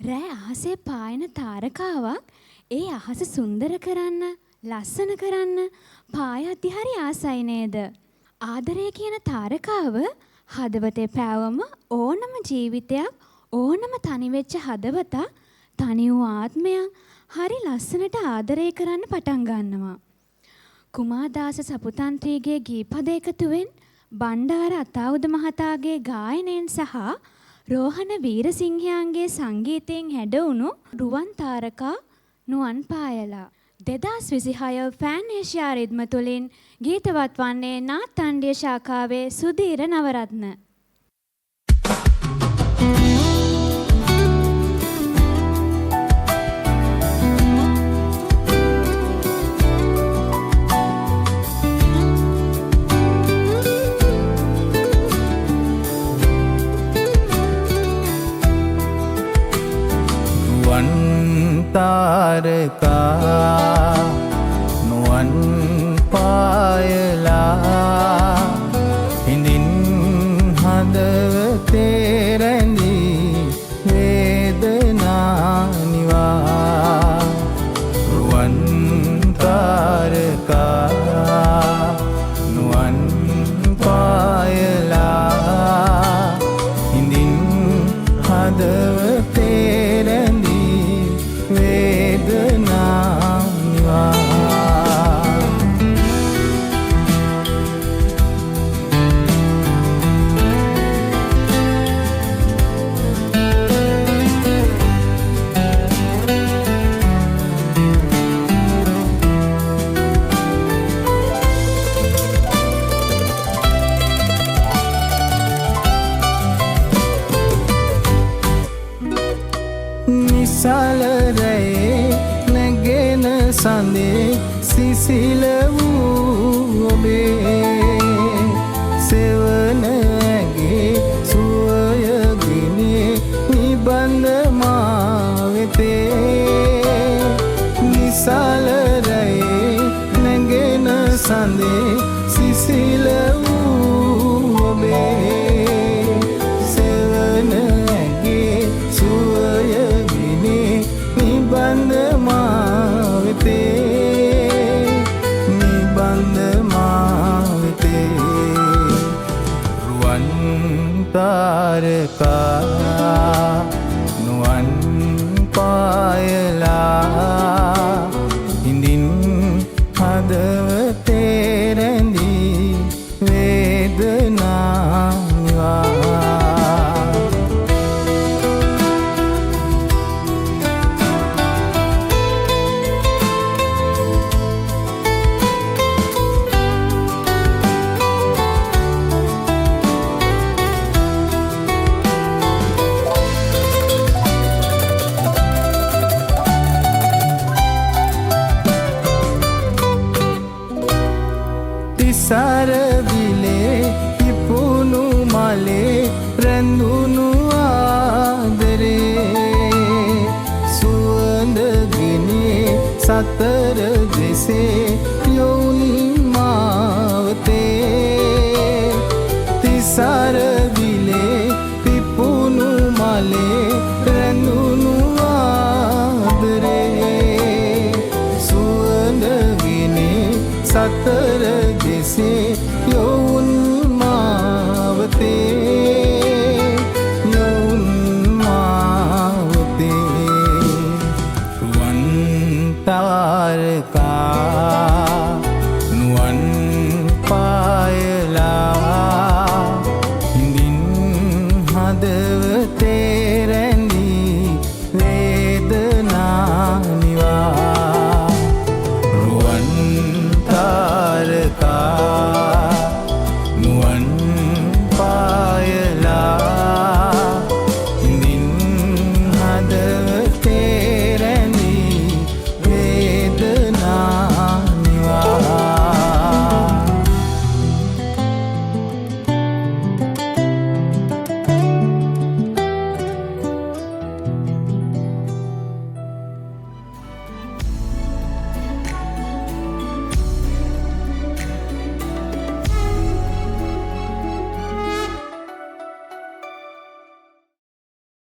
රෑ අහසේ පායන තාරකාවක් ඒ අහස සුන්දර කරන්න, ලස්සන කරන්න පායද්දි හරි ආසයි නේද? ආදරය කියන තාරකාව හදවතේ පෑවම ඕනම ජීවිතයක්, ඕනම තනිවෙච්ච හදවතක්, තනි වූ ආත්මයක් හරි ලස්සනට ආදරය කරන්න පටන් ගන්නවා. කුමාදාස සපුතන්ත්‍රීගේ ගීපද එකතුවෙන්, බණ්ඩාර අතාවුද මහතාගේ ගායනයෙන් සහ රෝහණ වීරසිංහයන්ගේ සංගීතයෙන් හැඩවුණු රුවන් තාරකා නුවන් පායලා 2026 ෆෑන් ඒෂියා රිද්ම තුලින් ගීතවත් වන්නේ නාට්‍යණ්ඩිය ශාඛාවේ සුධීර නවරත්න. තාරකා නුවන් පායලා හිඳින් හදවතේ රැඳී වේදනා නිවා රුවන් තාරකා නුවන් පායලා හිඳින් හදවතේ සලරේ නැගෙන සඳේ සිසිල වූ ඔබේ සෙවන ඇගේ සුවය ගිනේ නිබඳ මා වෙතේ නිසලරේ නැගෙන සඳේ සිසිල වූ ඔබේ සෙවන ඇගේ සුවය නිබඳ මා වෙතේ නිබඳ මා වෙතේ රුවන් තාරකා නුවන් පායලා හිඳින් හදවතේ රැඳී වේදනා නිවා සරවිලේ ඉපුණු මලේ රැඳුණු ආදරේ සුවඳ ගිනේ සත